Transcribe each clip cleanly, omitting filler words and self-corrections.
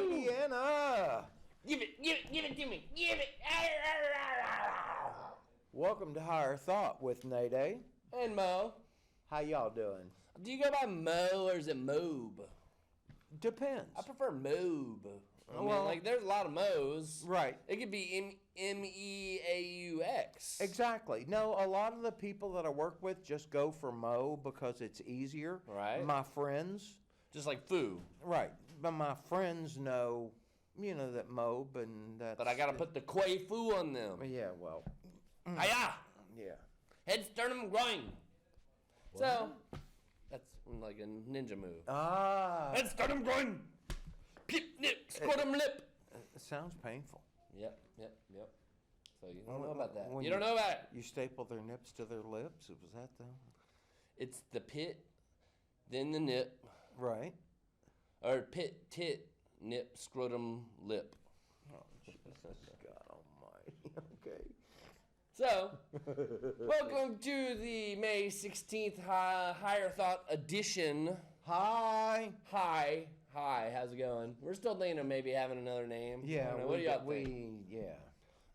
Louisiana. Give it to me. Give it. Welcome to Higher Thought with Nayday And Mo. How y'all doing? Do you go by Mo or is it Moob? Depends. I prefer Moob. I mean, Well, like, there's a lot of Mo's. Right. It could be MEAUX. Exactly. No, a lot of the people that I work with just go for Mo because it's easier. Right. My friends. Just like Foo. Right. But my friends know, that Mob and that. But I got to put the Quay Foo on them. Yeah, well. Hiya! Yeah. Head sternum groin. So, that's like a ninja move. Ah. Head sternum groin. Pip, nip, scrotum lip. It sounds painful. Yep. So you don't know about that. When You don't know about it. You staple their nips to their lips? Was that the... It's the pit, then the nip. Right. Or pit, tit, nip, scrotum, lip. Oh, Jesus, God almighty. Okay. So, welcome to the May 16th Higher Thought edition. Hi. Hi, how's it going? We're still thinking of maybe having another name. Yeah. What do y'all think? Yeah.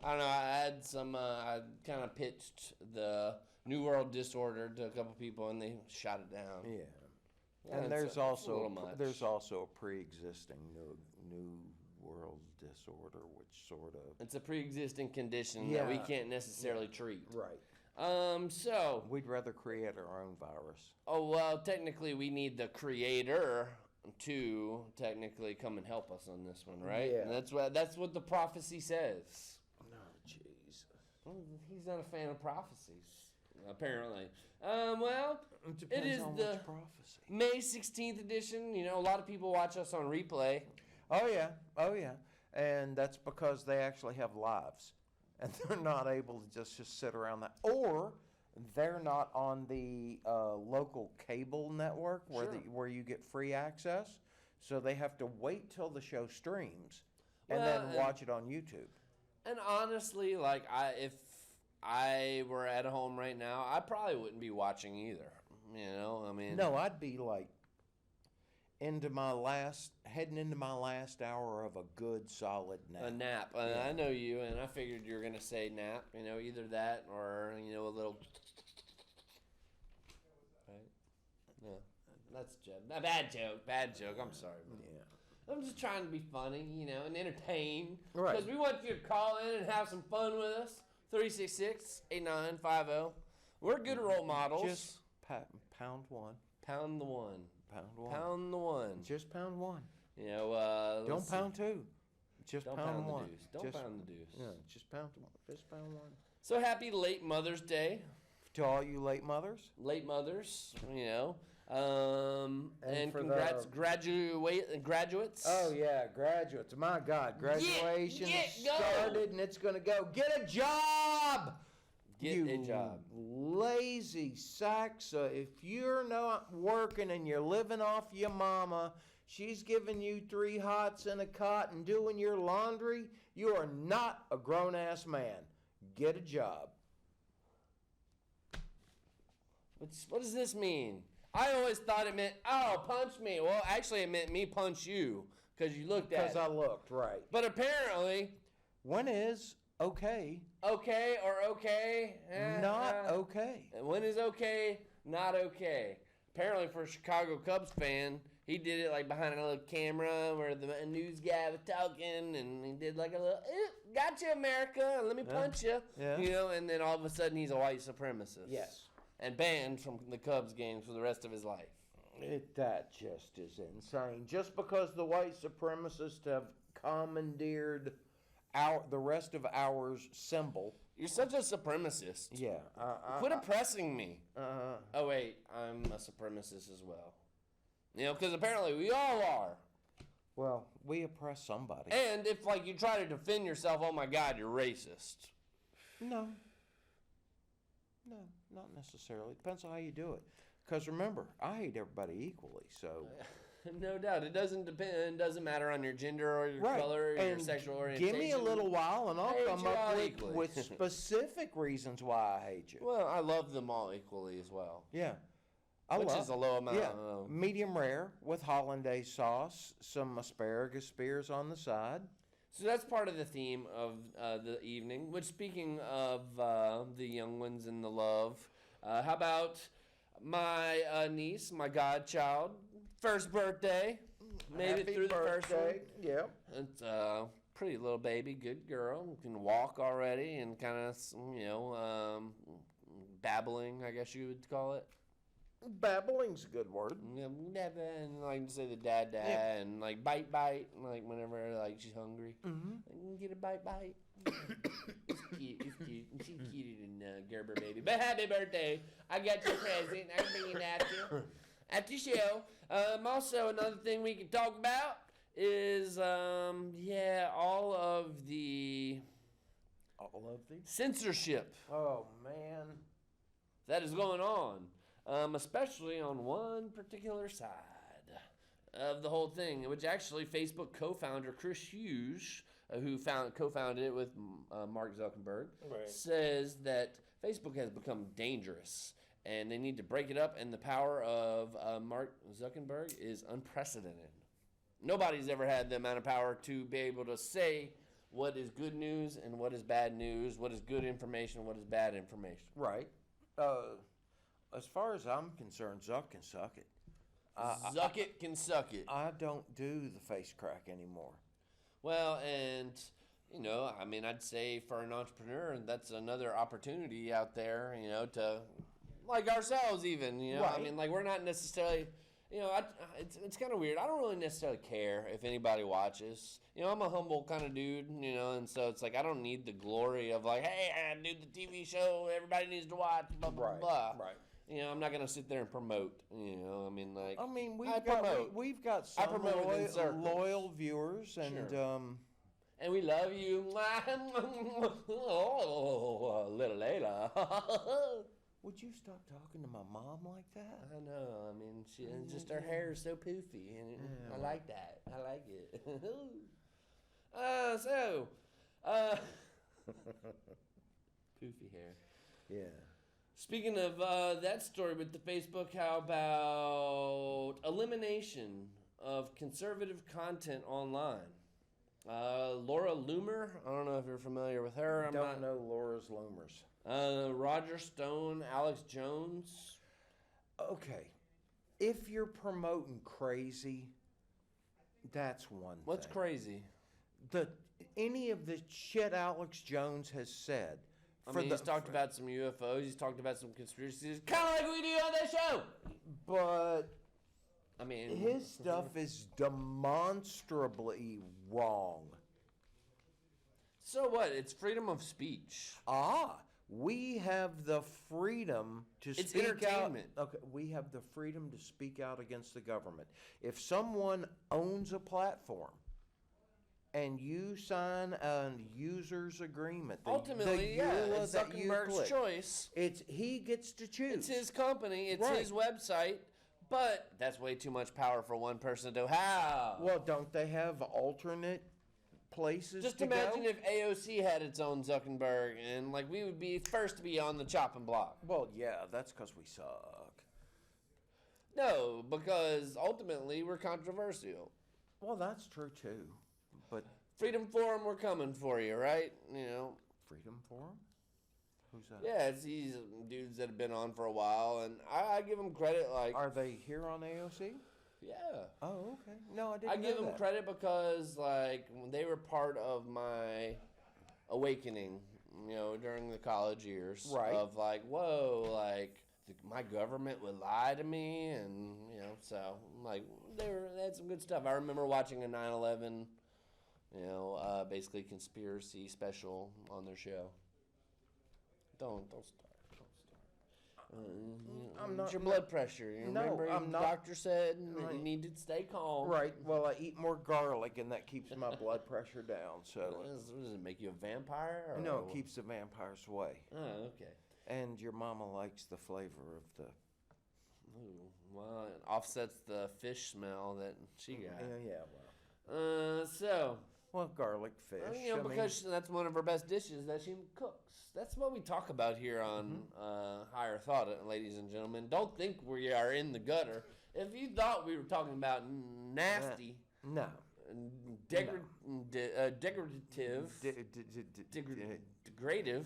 I don't know, I had some, I kind of pitched the New World Disorder to a couple people and they shot it down. Yeah. Yeah, And there's a little also a pre-existing new world disorder, which sort of... It's a pre-existing condition that we can't necessarily treat. Right. So... We'd rather create our own virus. Oh, well, technically we need the creator to technically come and help us on this one, right? Yeah. And that's what the prophecy says. No, Jesus. Well, he's not a fan of prophecies, apparently. Well, it is the prophecy. May 16th edition. You know, a lot of people watch us on replay. Oh, yeah. And that's because they actually have lives. And they're not able to just sit around that. Or they're not on the local cable network where you get free access. So they have to wait till the show streams and then watch it on YouTube. And honestly, like, if I were at home right now, I probably wouldn't be watching either. You know, I mean... No, I'd be like heading into my last hour of a good solid nap. A nap. Yeah. I know you, and I figured you were going to say nap. You know, either that or, a little... Right? No. That's a joke. A bad joke. I'm sorry, bro. Yeah. I'm just trying to be funny, and entertain. Right. Because we want you to call in and have some fun with us. 366-8950. We're good role models. Just pound one. Pound the one. Pound one. Pound the one. Just pound one. Don't pound two. Just Don't pound the one. deuce. Don't pound the deuce. Yeah, just pound one. Just pound one. So happy late Mother's Day. To all you late mothers. Late mothers, and for congrats graduates. Oh yeah, graduates. My God, graduation started and it's gonna go. Get a job. Get a job. Lazy sacks. If you're not working and you're living off your mama, she's giving you 3 hots and a cot and doing your laundry, you are not a grown-ass man. Get a job. What does this mean? I always thought it meant, punch me. Well, actually, it meant me punch you because you looked at it. Because I looked, right. But apparently... When is okay? Okay or okay? Not okay. And when is okay? Not okay. Apparently, for a Chicago Cubs fan, he did it like behind a little camera where the news guy was talking, and he did like a little, gotcha, America, let me punch you. Yeah. And then all of a sudden, he's a white supremacist. Yes. And banned from the Cubs games for the rest of his life. That just is insane. Just because the white supremacists have commandeered the rest of our symbol. You're such a supremacist. Yeah. Quit oppressing me. Uh-huh. Oh, wait. I'm a supremacist as well. Because apparently we all are. Well, we oppress somebody. And if, you try to defend yourself, oh, my God, you're racist. No, not necessarily. It depends on how you do it. Because remember, I hate everybody equally, so... No doubt. It doesn't depend. It doesn't matter on your gender or your color or your sexual orientation. Give me a little while and I'll come up equally. with specific reasons why I hate you. Well, I love them all equally as well. Yeah. Which is a low amount. Yeah, medium rare with hollandaise sauce, some asparagus spears on the side. So that's part of the theme of the evening. Which, speaking of the young ones and the love, how about my niece, my godchild, first birthday, made it through the first one. Yeah. It's a pretty little baby, good girl, can walk already, and kind of babbling, I guess you would call it. Babbling's a good word. And like to say the dad, and like bite, and like whenever like she's hungry, get a bite. It's cute. And she's cuter than Gerber baby. But happy birthday! I got your present. I'm bringing it at the show. Also, another thing we can talk about is all of the censorship. Oh man, that is going on. Especially on one particular side of the whole thing, which actually Facebook co-founder Chris Hughes, who co-founded it with Mark Zuckerberg, says that Facebook has become dangerous and they need to break it up, and the power of Mark Zuckerberg is unprecedented. Nobody's ever had the amount of power to be able to say what is good news and what is bad news, what is good information, what is bad information. Right. As far as I'm concerned, Zuck can suck it. Zuck it can suck it. I don't do the face crack anymore. Well, and, I'd say for an entrepreneur, that's another opportunity out there, to, like ourselves even, Right. I mean, like, we're not necessarily, it's kind of weird. I don't really necessarily care if anybody watches. I'm a humble kind of dude, and so it's like I don't need the glory of like, hey, I do the TV show everybody needs to watch, blah, blah, blah. Right. I'm not going to sit there and promote, we've got some loyal viewers, and sure. And we love you. Oh, little Layla. Would you stop talking to my mom like that? I know. I mean, just her hair is so poofy, and I like that. I like it. Poofy hair. Yeah. Speaking of that story with the Facebook, how about elimination of conservative content online? Laura Loomer, I don't know if you're familiar with her. I don't know Laura's Loomers. Roger Stone, Alex Jones. Okay. If you're promoting crazy, that's one What's thing. crazy? Any of the shit Alex Jones has said. He's talked about some UFOs. He's talked about some conspiracies, kind of like we do on that show. But his stuff is demonstrably wrong. So what? It's freedom of speech. We have the freedom to it's speak entertainment. out. Okay, we have the freedom to speak out against the government. If someone owns a platform and you sign a user's agreement, ultimately, it's Zuckerberg's choice. He gets to choose. It's his company. It's his website. But that's way too much power for one person to have. Well, don't they have alternate places Just to imagine go? if AOC had its own Zuckerberg, and we would be first to be on the chopping block. Well, yeah, that's because we suck. No, because ultimately we're controversial. Well, that's true too. But Freedom Forum, we're coming for you, right? Freedom Forum? Who's that? Yeah, it's these dudes that have been on for a while, and I give them credit. Like, are they here on AOC? Yeah. Oh, okay. No, I didn't. I give them credit because they were part of my awakening, during the college years. Right. Of my government would lie to me, and so they had some good stuff. I remember watching a 9/11, basically conspiracy special on their show. Don't start. I'm not. It's your blood pressure. Remember, I'm the not. doctor said you need to stay calm. Right. Well, I eat more garlic, and that keeps my blood pressure down. So. Does it make you a vampire? Or? No, it keeps the vampires away. Oh, okay. And your mama likes the flavor of the. Ooh, well, it offsets the fish smell that she got. Yeah. Well. So Well, garlic fish. You know, because that's one of her best dishes that she cooks. That's what we talk about here on Higher Thought, ladies and gentlemen. Don't think we are in the gutter. If you thought we were talking about nasty, no. decorative, degradative. Degradative?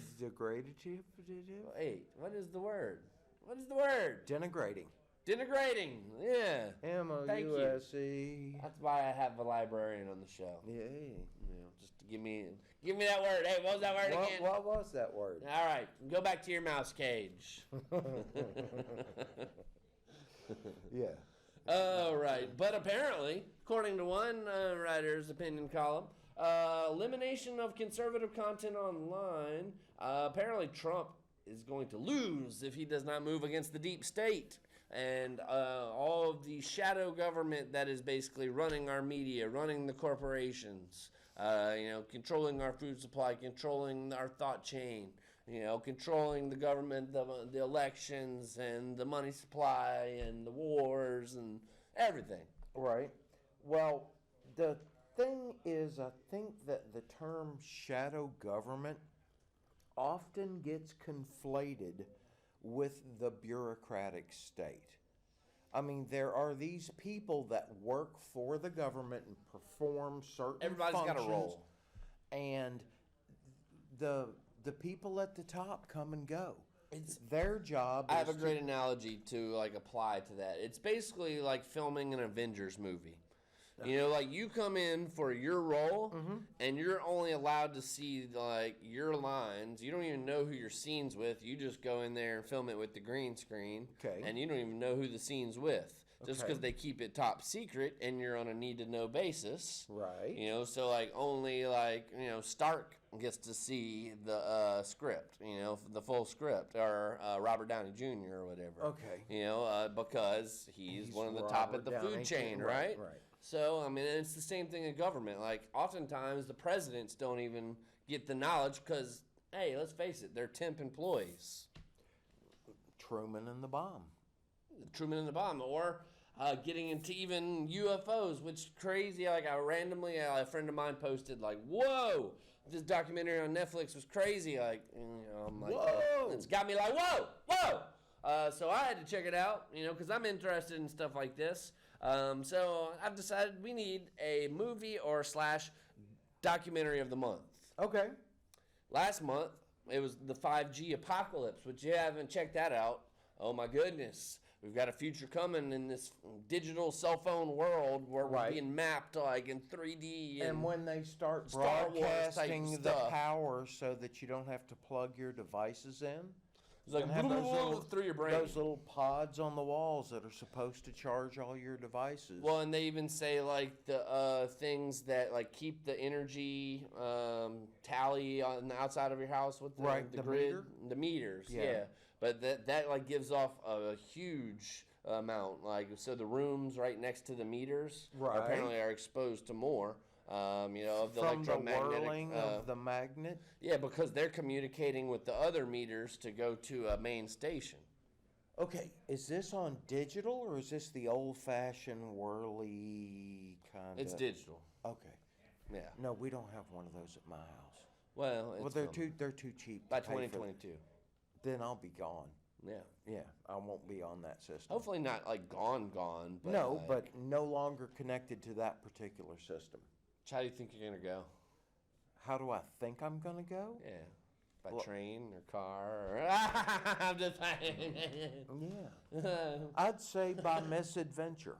Wait, what is the word? What is the word? Denigrating. Denigrating, yeah. M-O-U-S-E. That's why I have a librarian on the show. Yeah. You know, just to give me that word. Hey, what was that word again? What was that word? All right, go back to your mouse cage. Yeah. All right, but apparently, according to one writer's opinion column, elimination of conservative content online, apparently Trump is going to lose if he does not move against the deep state and all of the shadow government that is basically running our media, running the corporations, controlling our food supply, controlling our thought chain, controlling the government, the elections, and the money supply, and the wars, and everything. Right. Well, the thing is, I think that the term shadow government often gets conflated with the bureaucratic state. I mean, there are these people that work for the government and perform certain Everybody's functions. got a role. And the people at the top come and go. It's their job. I have a great analogy to apply to that. It's basically like filming an Avengers movie. You come in for your role, and you're only allowed to see your lines. You don't even know who your scene's with. You just go in there and film it with the green screen, and you don't even know who the scene's with. Just because they keep it top secret, and you're on a need-to-know basis. Right. So only Stark gets to see the script. The full script, or Robert Downey Jr. or whatever. Okay. Because he's one of the top at the food chain, right? Right. So, I mean, it's the same thing in government. Oftentimes, the presidents don't even get the knowledge because, hey, let's face it, they're temp employees. Truman and the bomb. Truman and the bomb. Or getting into even UFOs, which is crazy. A friend of mine posted, whoa, this documentary on Netflix was crazy. I'm like, whoa! It's got me like, whoa! So I had to check it out, because I'm interested in stuff like this. So I've decided we need a movie or / documentary of the month. Okay. Last month, it was the 5G apocalypse, which you haven't checked that out. Oh my goodness. We've got a future coming in this digital cell phone world where we're being mapped in 3D. And when they start Star Wars broadcasting type the stuff. power so that you don't have to plug your devices in. It's like through your brain. Those little pods on the walls that are supposed to charge all your devices. Well, and they even say the things that keep the energy tally on the outside of your house with the grid, meter? The meters. Yeah. But that gives off a huge amount. So the rooms right next to the meters apparently are exposed to more. Of the from the electromagnetic whirling of the magnet. Yeah, because they're communicating with the other meters to go to a main station. Okay, is this on digital or is this the old-fashioned whirly kind of? It's digital. Okay. Yeah. No, we don't have one of those at my house. Well, they're too cheap. By to pay for 2022. Then I'll be gone. Yeah. Yeah, I won't be on that system. Hopefully not gone. But no, but no longer connected to that particular system. How do you think you're gonna go? How do I think I'm gonna go? Yeah. By train or car or I'm just Yeah. I'd say by misadventure.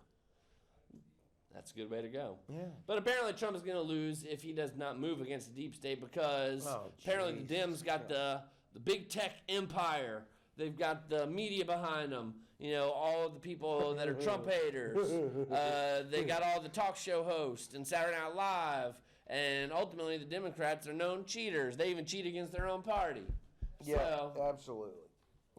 That's a good way to go. Yeah. But apparently Trump is going to lose if he does not move against the deep state because apparently the Dems got the big tech empire. They've got the media behind them. All of the people that are Trump haters. They got all the talk show hosts and Saturday Night Live. And ultimately, the Democrats are known cheaters. They even cheat against their own party. Yeah, absolutely.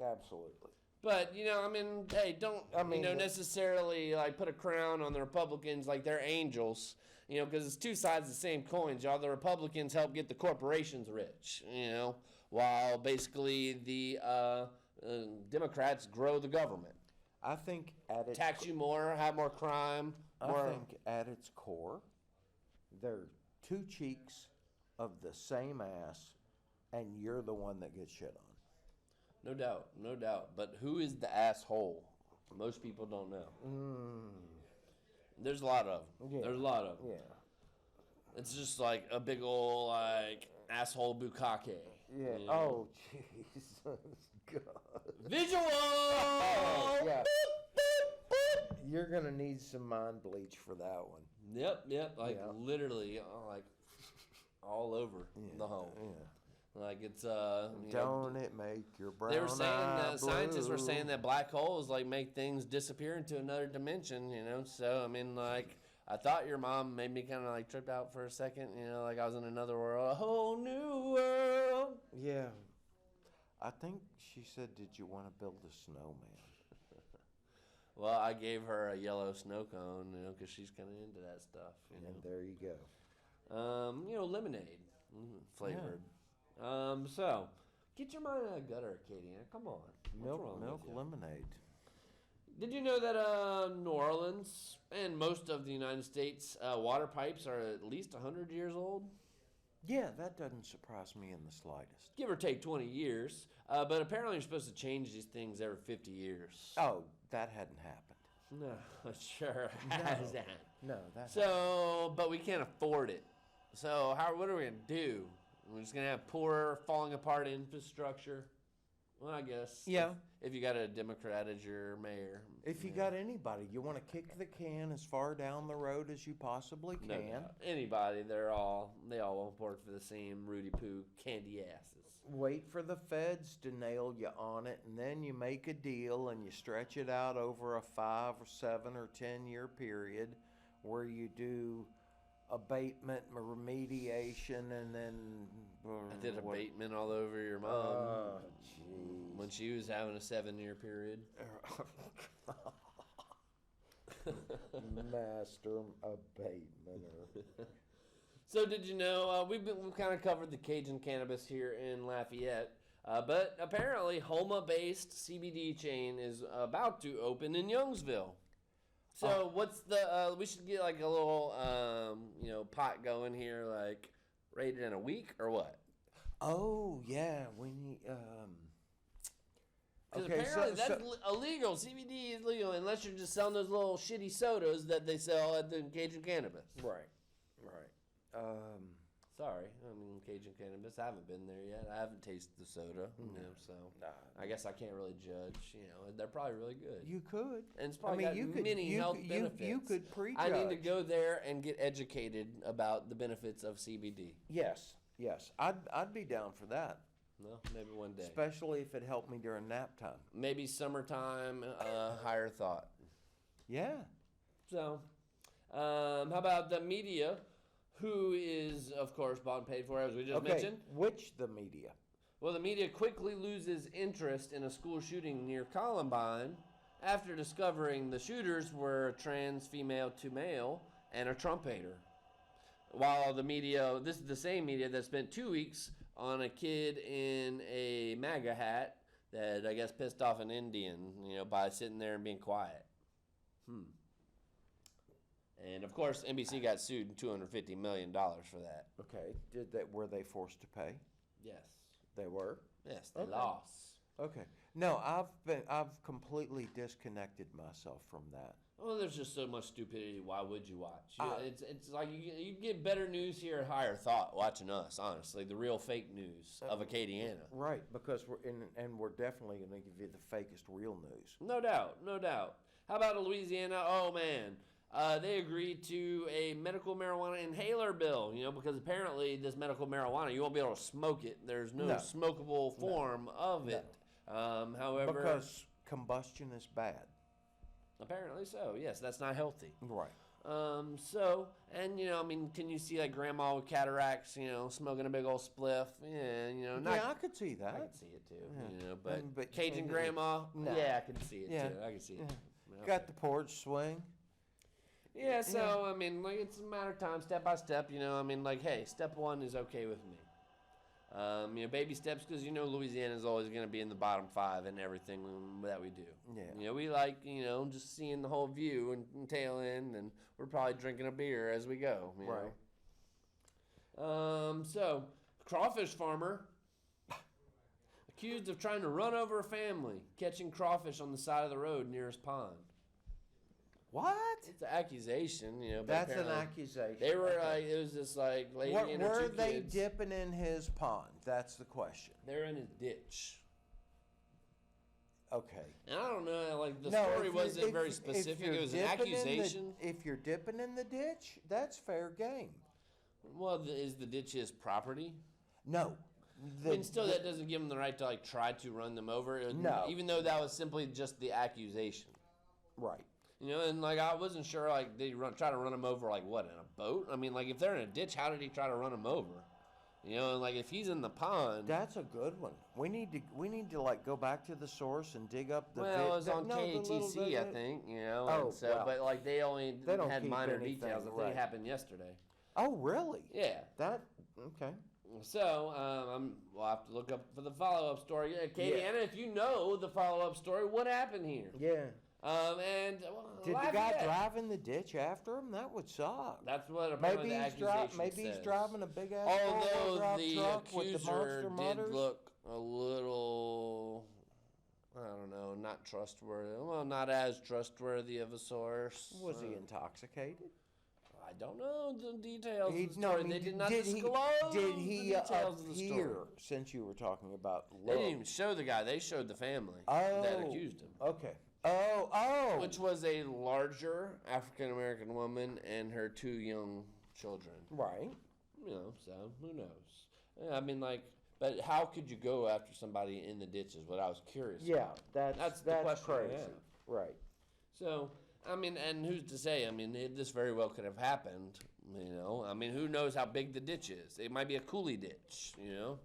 Absolutely. But, hey, don't, necessarily, put a crown on the Republicans like they're angels. Because it's two sides of the same coin. Y'all, the Republicans help get the corporations rich, while basically the Democrats grow the government. I think tax you more, have more crime. I think at its core, they're two cheeks of the same ass, and you're the one that gets shit on. No doubt, no doubt. But who is the asshole? Most people don't know. There's a lot of them. Yeah. There's a lot of them. Yeah. It's just like a big old like asshole bukkake. Yeah. You know? Oh, Jesus God. Visual. Yeah. You're gonna need some mind bleach for that one. Yep. Like literally, like all over the home. Yeah. Like it's Don't it make your brown they were saying eye that scientists were blue? saying that black holes like make things disappear into another dimension. So I mean like. I thought your mom made me kind of like tripped out for a second, like I was in another world, a whole new world. Yeah. I think she said, "Did you want to build a snowman?" Well, I gave her a yellow snow cone, because she's kind of into that stuff. And there you go. Lemonade flavored. So get your mind out of the gutter, Katie. Come on. What's wrong Milk with you? lemonade. Did you know that New Orleans and most of the United States water pipes are at least 100 years old? Yeah, that doesn't surprise me in the slightest. Give or take 20 years. But apparently you're supposed to change these things every 50 years. Oh, that hadn't happened. No, sure hasn't. No, that. So, but we can't afford it. So, what are we going to do? We're just going to have poor, falling apart infrastructure? Well, I guess. Yeah. If you got a Democrat as your mayor. If you got anybody, you want to kick the can as far down the road as you possibly can. No doubt. Anybody, they all work for the same Rudy Poo candy asses. Wait for the feds to nail you on it, and then you make a deal and you stretch it out over a 5 or 7 or 10 year period where you do abatement, remediation, and then. I did abatement all over your mom. Oh, jeez. When she was having a 7-year period. Master abatementer. So did you know, we've kind of covered the Cajun cannabis here in Lafayette, but apparently Homa-based CBD chain is about to open in Youngsville. So what's the, we should get like a little, pot going here, like rated in a week or what? Oh, yeah, we need, Because apparently that's illegal. CBD is legal unless you're just selling those little shitty sodas that they sell at the Cajun Cannabis. Right. Sorry, Cajun Cannabis. I haven't been there yet. I haven't tasted the soda, so I guess I can't really judge. They're probably really good. You could. And it's probably got many health benefits. You could prejudge. I need to go there and get educated about the benefits of CBD. Yes. I'd be down for that. Well, maybe one day. Especially if it helped me during nap time. Maybe summertime, higher thought. Yeah. So, how about the media, who is, of course, bought and paid for, as we just mentioned? Which the media? Well, the media quickly loses interest in a school shooting near Columbine after discovering the shooters were trans female to male and a Trump hater. While the media, this is the same media that spent 2 weeks on a kid in a MAGA hat that I guess pissed off an Indian, by sitting there and being quiet. And of course, NBC got sued $250 million for that. Okay. Were they forced to pay? Yes. They were? Yes, they lost. Okay. No, I've completely disconnected myself from that. Well, there's just so much stupidity. Why would you watch? It's like you get better news here at Higher Thought watching us, honestly. The real fake news of Acadiana. Right, because we're definitely going to give you the fakest real news. No doubt. How about Louisiana? Oh, man. They agreed to a medical marijuana inhaler bill, because apparently this medical marijuana, you won't be able to smoke it. There's no smokable form of it. However... Because combustion is bad. Apparently so. Yes, that's not healthy. Right. Can you see like grandma with cataracts, smoking a big old spliff? Yeah, I could see that. I could see it too. Yeah. But Cajun grandma, yeah, I can see it too. I can see it. Okay. Got the porch swing. Yeah, so it's a matter of time, step by step. Hey, step one is okay with me. Baby steps, because Louisiana is always going to be in the bottom 5 in everything that we do. Yeah. We like just seeing the whole view and tail end, and we're probably drinking a beer as we go. Right. So, crawfish farmer accused of trying to run over a family, catching crawfish on the side of the road near his pond. What? It's an accusation, you know. But That's an apparently accusation. They were Okay. it was this like lady and her Were two they kids. dipping in his pond? That's the question. They're in his ditch. Okay. And I don't know, like the No, story if wasn't if very if specific. you're It was an dipping in the- accusation. if you're dipping in the ditch, that's fair game. Well, is the ditch his property? No. I mean, still, that doesn't give him the right to like try to run them over. No. Even though that was simply just the accusation. Right. You know, and like I wasn't sure, like did he try to run him over, like what, in a boat? I mean, like if they're in a ditch, how did he try to run him over? You know, and like if he's in the pond. That's a good one. We need to like go back to the source and dig up the. Well, it was on the little- KATC, I think. You know, Oh, and so well. but like they only They don't had keep minor anything, details. I think right. it happened yesterday. Oh, really? Yeah. That okay. So we'll have to look up for the follow-up story. Katie, Yeah. Anna, if you know the follow-up story, what happened here? Yeah. And Did the guy Lafayette. drive in the ditch after him? That would suck. That's what apparently Maybe the he's accusation maybe he's says. driving a big ass Although drive the truck with the accuser monster did motors. look a little, I don't know, not trustworthy. Well, not as trustworthy of a source. Was he intoxicated? I don't know the details He- of the no, I story. mean, they did not did disclose Did the he details of the story. appear? Since you were talking about They didn't look. even show the guy. They showed the family Oh. that accused him. Okay. Oh. Which was a larger African American woman and her 2 young children. Right. You know, so who knows? Yeah, I mean, like, but how could you go after somebody in the ditch is what I was curious Yeah. about. That's the question I crazy. have. Right. So, I mean, and who's to say? I mean, this very well could have happened. You know, I mean, who knows how big the ditch is? It might be a coulee ditch. You know.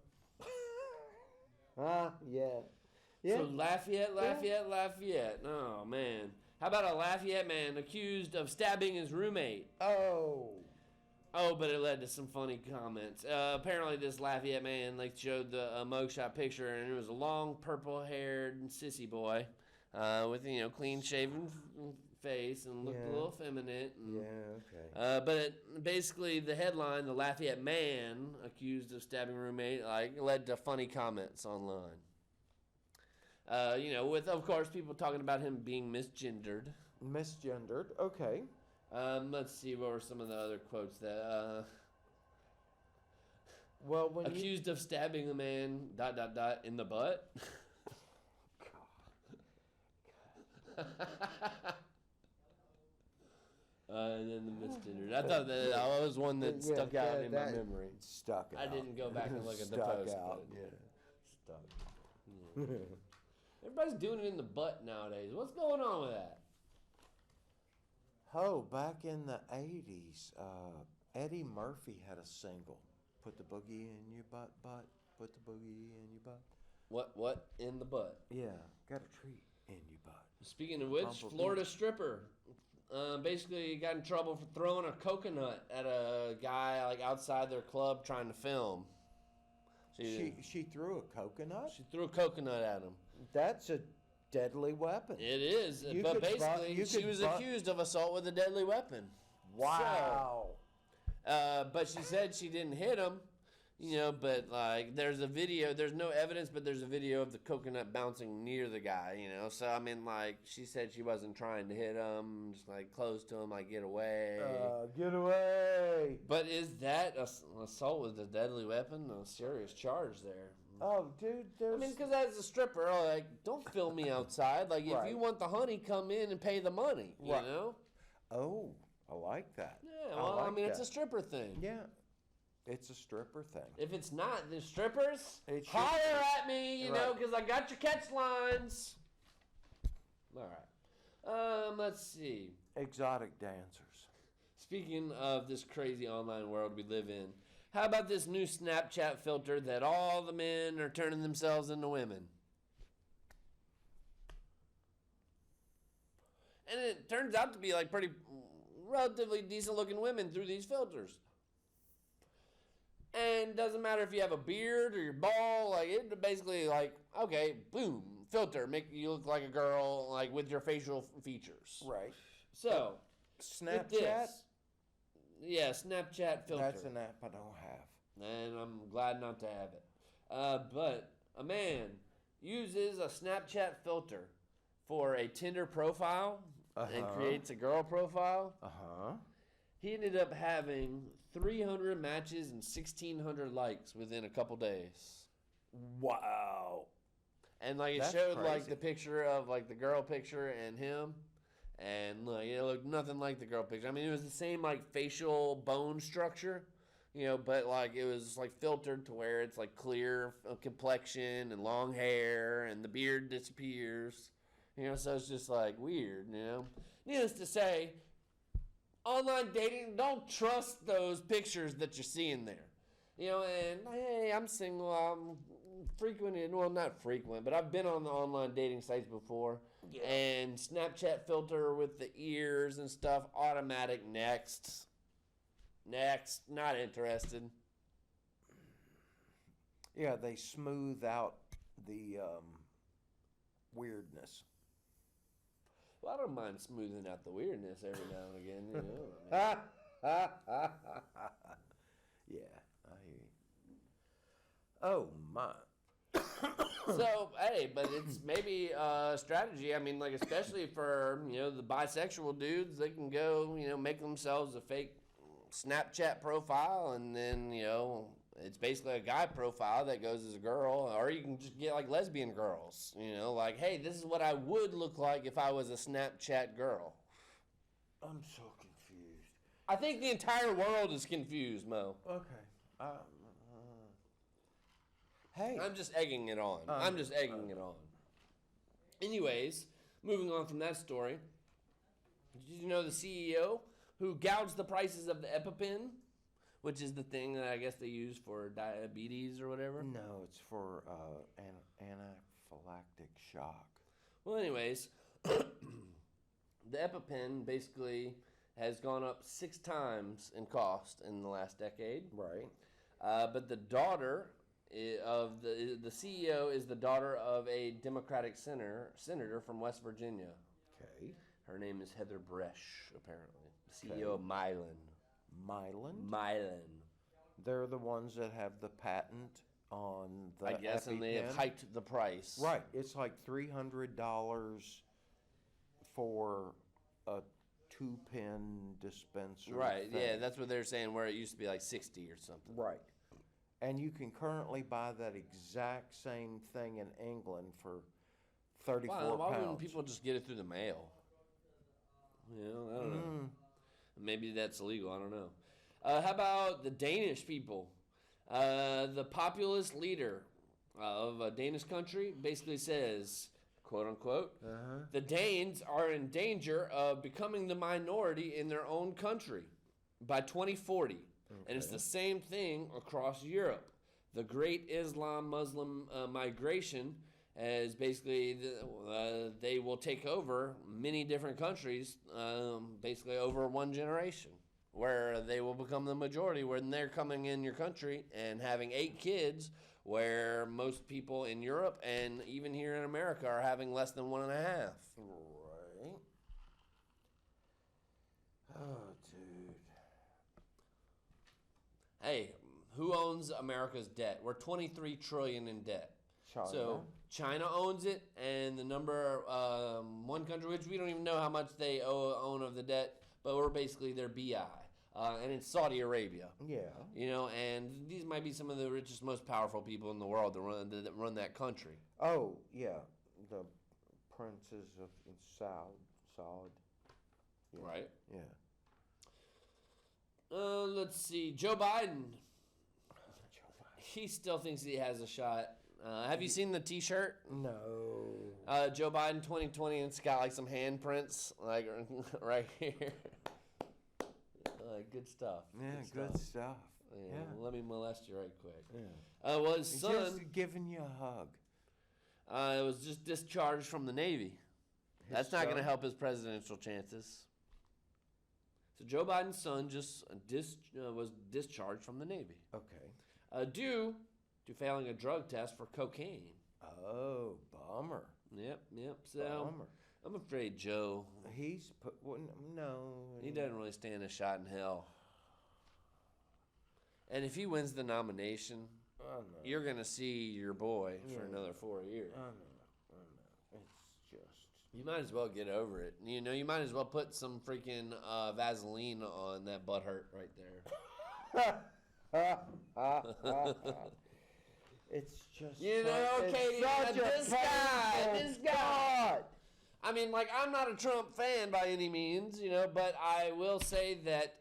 Yeah. Yeah. So Lafayette. Oh man, how about a Lafayette man accused of stabbing his roommate? Oh. Oh, but it led to some funny comments. Apparently, this Lafayette man showed the mugshot picture, and it was a long, purple-haired sissy boy with clean-shaven face and looked a little effeminate. And, Yeah. Okay. but basically, the headline, "The Lafayette man accused of stabbing roommate," led to funny comments online. With of course people talking about him being misgendered. Misgendered. Okay. Let's see, what were some of the other quotes that Well, when accused of stabbing a man ... in the butt. And then the misgendered. I thought that was one that stuck out in my memory. Stuck out. I didn't go back and look at the Stuck post. out. But, Yeah. stuck. Everybody's doing it in the butt nowadays. What's going on with that? Oh, back in the 80s, Eddie Murphy had a single. Put the boogie in your butt, butt. Put the boogie in your butt. What in the butt? Yeah, got a treat in your butt. Speaking of which, Bumblebee. Florida stripper basically got in trouble for throwing a coconut at a guy outside their club trying to film. She threw a coconut? She threw a coconut at him. That's a deadly weapon. It is, You but could basically she was accused of assault with a deadly weapon. Wow. But she said she didn't hit him, but there's a video, there's no evidence, but there's a video of the coconut bouncing near the guy, so I mean, she said she wasn't trying to hit him, just close to him, get away. Get away. But is that assault with a deadly weapon? A serious charge there. Oh, dude, there's... I mean, because as a stripper, don't film me outside. If Right. you want the honey, come in and pay the money, you Right. know? Oh, I like that. Yeah, well, I like mean, it's that. a stripper thing. Yeah, it's a stripper thing. If it's not, the strippers, It should holler at me, you know, Right. because I got your catch lines. All right. Let's see. Exotic dancers. Speaking of this crazy online world we live in, how about this new Snapchat filter that all the men are turning themselves into women? And it turns out to be pretty relatively decent looking women through these filters. And doesn't matter if you have a beard or you're bald, it basically okay, boom, filter, make you look like a girl, with your facial features. Right. So, Snapchat. with this, Snapchat filter. That's an app I don't have. And I'm glad not to have it. But a man uses a Snapchat filter for a Tinder profile and creates a girl profile. He ended up having 300 matches and 1,600 likes within a couple days. Wow. And like it That's showed like crazy. the picture of like the girl picture and him, and like it looked nothing like the girl picture. I mean, it was the same like facial bone structure, but like it was like filtered to where it's like clear complexion and long hair, and the beard disappears. So it's just like weird. Needless to say, online dating, don't trust those pictures that you're seeing there. And hey, I'm single. I'm frequent, well, not frequent, but I've been on the online dating sites before. Yeah. And Snapchat filter with the ears and stuff, automatic next, not interested. Yeah, they smooth out the weirdness. Well, I don't mind smoothing out the weirdness every now and again. Yeah, I hear you. Oh, my. So, hey, but it's maybe a strategy. I mean, like, especially for, the bisexual dudes, they can go, make themselves a fake Snapchat profile, and then, it's basically a guy profile that goes as a girl, or you can just get, like, lesbian girls, like, hey, this is what I would look like if I was a Snapchat girl. I'm so confused. I think the entire world is confused, Mo. Okay. Hey. I'm just egging it on. Anyways, moving on from that story, did you know the CEO who gouged the prices of the EpiPen, which is the thing that I guess they use for diabetes or whatever? No, it's for anaphylactic shock. Well, anyways, the EpiPen basically has gone up 6 times in cost in the last decade. Right. But the daughter of the CEO is the daughter of a Democratic senator from West Virginia. Okay. Her name is Heather Bresch, apparently. CEO of Mylan. Mylan. They're the ones that have the patent on the I guess, EpiPen. and they have hiked the price. Right. It's like $300 for a 2-pen dispenser. Right. thing. Yeah, that's what they're saying. Where it used to be like 60 or something. Right. And you can currently buy that exact same thing in England for 34 pounds. Why wouldn't people just get it through the mail? I don't know. Maybe that's illegal. I don't know. How about the Danish people? The populist leader of a Danish country basically says, quote unquote, the Danes are in danger of becoming the minority in their own country by 2040. And it's the same thing across Europe. The Great Islam Muslim migration is basically they will take over many different countries, basically over one generation, where they will become the majority when they're coming in your country and having 8 kids, where most people in Europe and even here in America are having less than 1.5. Right. Oh, dude. Hey, who owns America's debt? We're $23 trillion in debt. China. So China owns it, and the number one country, which we don't even know how much they own of the debt, but we're basically their BI, and it's Saudi Arabia. Yeah. And these might be some of the richest, most powerful people in the world that run that country. Oh, yeah. The princes of Saud. Yeah. Right. Yeah. Let's see. Joe Biden. He still thinks he has a shot. Have you seen the T-shirt? No. Joe Biden 2020, and it's got like some handprints, like right here. Good stuff. Yeah, good stuff. Yeah. Let me molest you right quick. Yeah. Well, his son. Just giving you a hug. It was just discharged from the Navy. That's not going to help his presidential chances. So Joe Biden's son just was discharged from the Navy. Okay. Due to failing a drug test for cocaine. Oh, bummer. Yep. So Bummer. I'm afraid Joe. No. He doesn't really stand a shot in hell. And if he wins the nomination, I know. you're going to see your boy for Yeah. another 4 years. I know. It's just. You might as well get over it. You know, you might as well put some freaking Vaseline on that butt hurt right there. It's just. You know, it's Katie, such a this guy. painful thought. I mean, like, I'm not a Trump fan by any means, you know, but I will say that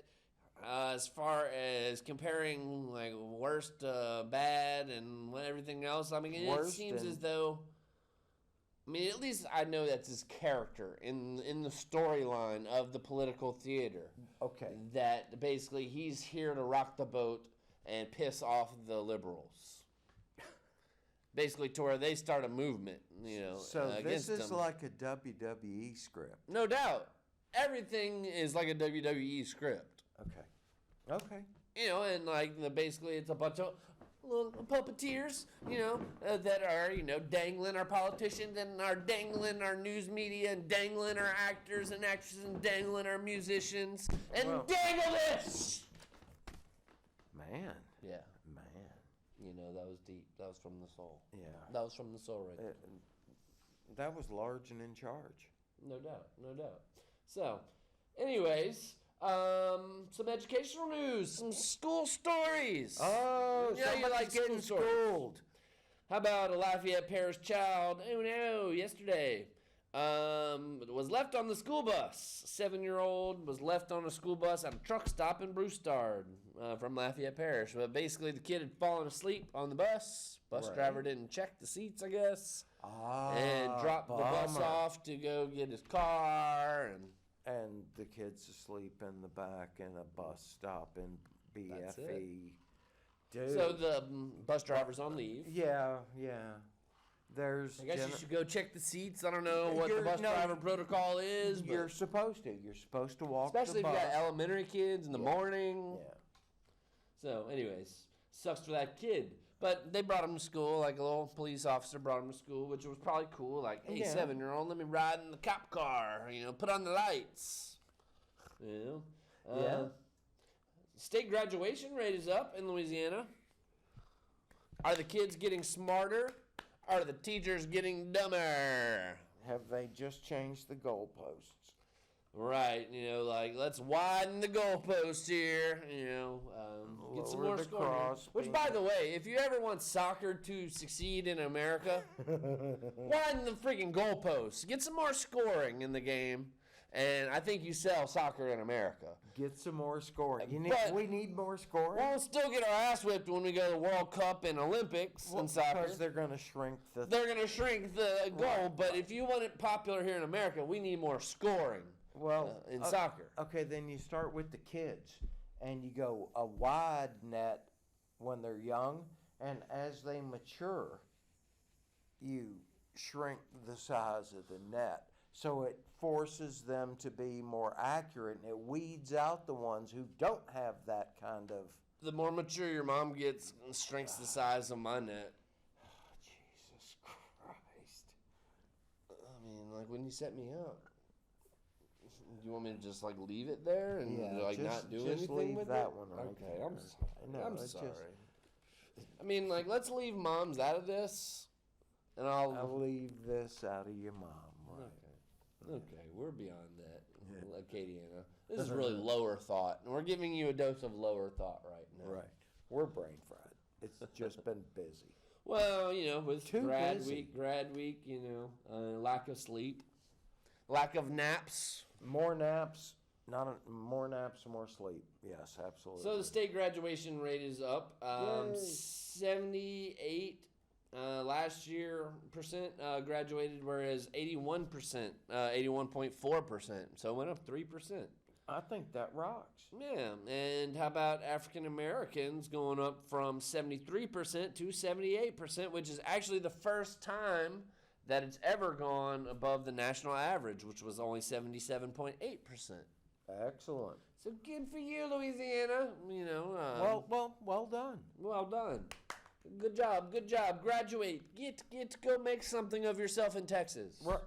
as far as comparing, like, worst bad and everything else, I mean, it Worst seems and- as though, I mean, at least I know that's his character in the storyline of the political theater. Okay. That basically he's here to rock the boat and piss off the liberals. Basically, to where they start a movement, you know, So against this is them. like a WWE script. No doubt. Everything is like a WWE script. Okay. You know, and like basically it's a bunch of little puppeteers, you know, that are, you know, dangling our politicians and are dangling our news media and dangling our actors and actresses and dangling our musicians and Well- dangle this. Man. Yeah. Man. You know, that was deep. That was from the soul. Yeah. That was from the soul right there. That was large and in charge. No doubt, no doubt. So, anyways, some educational news, some school stories. Oh, Yeah, you somebody's like getting school stories. schooled. How about a Lafayette Parish child? Oh no, yesterday. Was left on the school bus. 7-year-old was left on a school bus at a truck stop in Broussard from Lafayette Parish. But basically, the kid had fallen asleep on the bus. Bus Right. driver didn't check the seats, I guess. Ah, And dropped the bus bummer. off to go get his car. And the kid's asleep in the back in a bus stop in That's it. BFE. Dude. So the bus driver's on leave. Yeah. There's. I guess you should go check the seats. I don't know what the You're- bus no, driver protocol is, You're but supposed to. You're supposed to walk especially the if you bus. got elementary kids in the morning. Yeah. So, anyways, sucks for that kid. But they brought him to school, like a little police officer brought him to school, which was probably cool. Like, hey, Yeah. 7-year-old, let me ride in the cop car. You know, put on the lights. You know. Yeah. State graduation rate is up in Louisiana. Are the kids getting smarter? Are the teachers getting dumber? Have they just changed the goalposts? Right, you know, like let's widen the goalpost here. You know, get some Lower more the scoring. cross Which, by beam. the way, if you ever want soccer to succeed in America, widen the freaking goalposts. Get some more scoring in the game, and I think you sell soccer in America. Get some more scoring. But- We need more scoring. We'll still get our ass whipped when we go to the World Cup and Olympics in soccer. Because they're going to shrink the. They're going to shrink the goal, but if you want it popular here in America, we need more scoring in soccer. Okay, then you start with the kids, and you go a wide net when they're young, and as they mature, you shrink the size of the net. So it forces them to be more accurate, and it weeds out the ones who don't have that kind of. The more mature your mom gets, shrinks the size of my net. Jesus Christ. I mean, like when you set me up, do you want me to just like leave it there and like not do just anything leave with that it? one right Okay, there. I'm sorry. No, I'm it's sorry. just- I mean, like let's leave moms out of this, and I'll leave this out of your mom. Right. Okay, we're beyond that, Acadiana. This is really lower thought, and we're giving you a dose of lower thought right now. Right. We're brain fried. It's just been busy. Well, you know, with Too grad busy. week, you know, lack of sleep, lack of naps. More naps, more naps, more sleep. Yes, absolutely. So the state graduation rate is up, Yay. 78 last year percent graduated, whereas 81%, 81.4%. So it went up 3%. I think that rocks. Yeah, and how about African Americans going up from 73% to 78%, which is actually the first time that it's ever gone above the national average, which was only 77.8%. Excellent. So good for you, Louisiana. You know. Well done. Well done. Good job. Good job. Graduate. Get go make something of yourself in Texas. Right.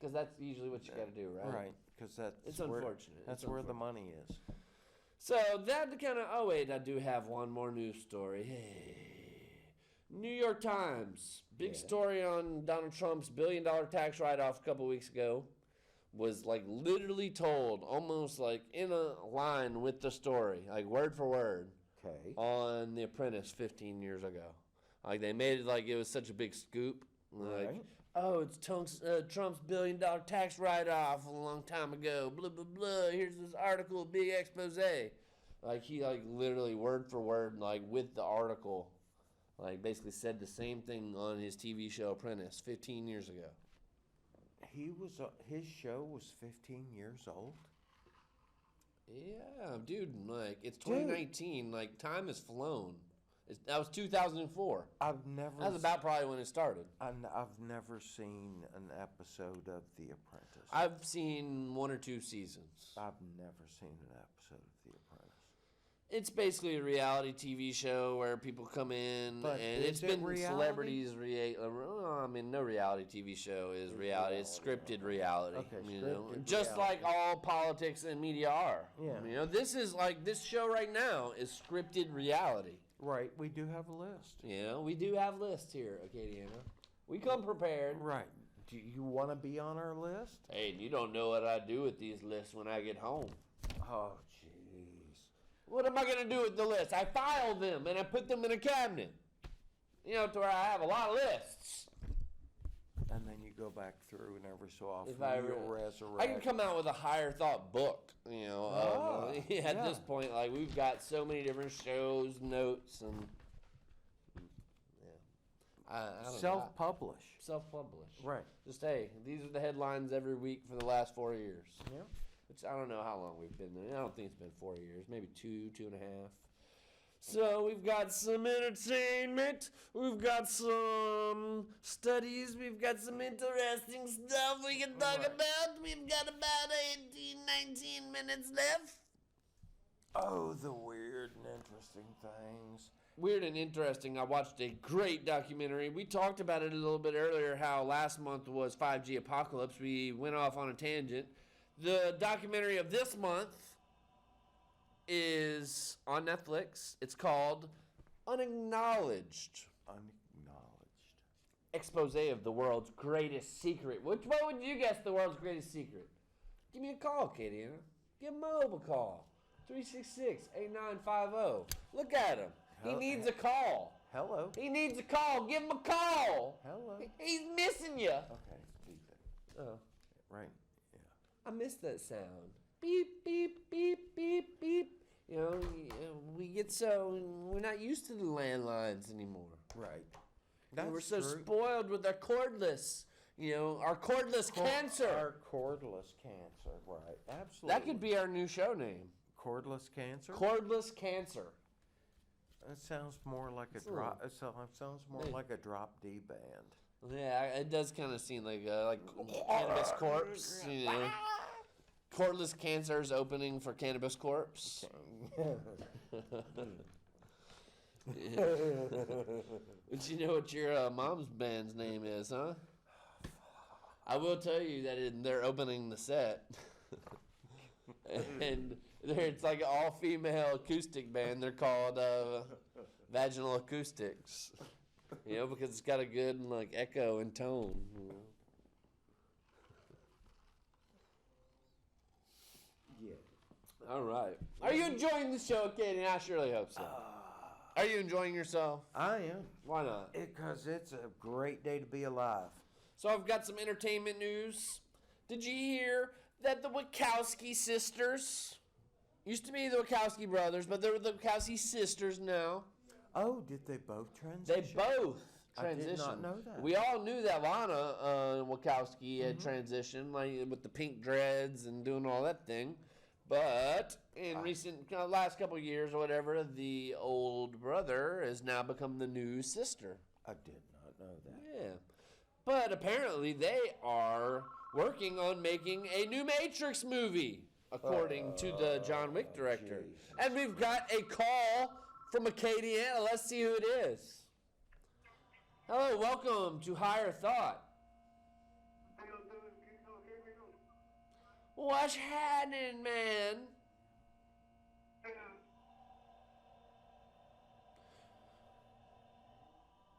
Because that's usually what you got to do, right? Right. Because It's unfortunate. That's It's where the money is. So that kind of. Oh wait, I do have one more news story. Hey, New York Times, big story on Donald Trump's $1 billion tax write-off a couple weeks ago. Was like literally told, almost like in a line with the story, like word for word, on The Apprentice 15 years ago. Like they made it like it was such a big scoop. Like, Right. oh, it's Trump's $1 billion tax write-off a long time ago. Blah blah blah. Here's this article, big expose. Like he like literally word for word, like with the article, like basically said the same thing on his TV show Apprentice 15 years ago. His show was 15 years old. Yeah, dude. Like it's 2019. Like time has flown. That was 2004. That's about probably when it started. I've never seen an episode of The Apprentice. I've seen 1 or 2 seasons. I've never seen an episode of The Apprentice. It's basically a reality TV show where people come in, But and it's been celebrities. I mean, no reality TV show is reality. It's scripted reality. Okay, just like all politics and media are. Yeah. This is like this show right now is scripted reality. Right, we do have a list. We do have lists here, Acadiana. We come prepared. Right. Do you want to be on our list? Hey, you don't know what I do with these lists when I get home. Oh, jeez. What am I going to do with the list? I file them and I put them in a cabinet. To where I have a lot of lists. And then you go back through and every so often you'll resurrect. I can come out with a higher thought book, at this point, like we've got so many different shows, notes, and I don't Self-publish. Self-publish. Right. Just, hey, these are the headlines every week for the last 4 years. Yeah. Which I don't know how long we've been there. I don't think it's been 4 years. Maybe 2.5. So we've got some entertainment, we've got some studies, we've got some interesting stuff we can talk about. We've got about 19 minutes left. Oh, the weird and interesting things. Weird and interesting. I watched a great documentary. We talked about it a little bit earlier, how last month was 5G Apocalypse. We went off on a tangent. The documentary of this month is on Netflix. It's called Unacknowledged. Expose of the world's greatest secret. What would you guess the world's greatest secret? Give me a call, Katie. Give Mo a call. 366-8950. Look at him. He needs a call. Hello. He needs a call. Give him a call. Hello. He's missing you. Okay, beep it. Oh. Right. Yeah. I miss that sound. Beep, beep, beep, beep, beep. We're not used to the landlines anymore. Right. We're so spoiled with our cordless, our cordless cancer. Our cordless cancer, right. Absolutely. That could be our new show name. Cordless cancer? Cordless cancer. It sounds more like a drop. It sounds more like a drop D band. Yeah, it does kind of seem like Cannabis Corpse. Cordless Cancer's opening for Cannabis Corpse. But you know what your mom's band's name is, huh? I will tell you that they're opening the set. And it's like an all-female acoustic band. They're called Vaginal Acoustics. Because it's got a good echo and tone. Yeah. All right. Are you enjoying the show, Katie? I surely hope so. Are you enjoying yourself? I am. Why not? Because it's a great day to be alive. So I've got some entertainment news. Did you hear that the Wachowski sisters, used to be the Wachowski brothers, but they're the Wachowski sisters now. Oh, did they both transition? They both transitioned. I did not know that. We all knew that Lana Wachowski had transitioned, with the pink dreads and doing all that thing. But in last couple of years or whatever, the old brother has now become the new sister. I did not know that. Yeah. But apparently they are working on making a new Matrix movie, according to the John Wick director. Jesus. And we've got a call from Acadiana. Let's see who it is. Hello, welcome to Higher Thought. What's happening, man?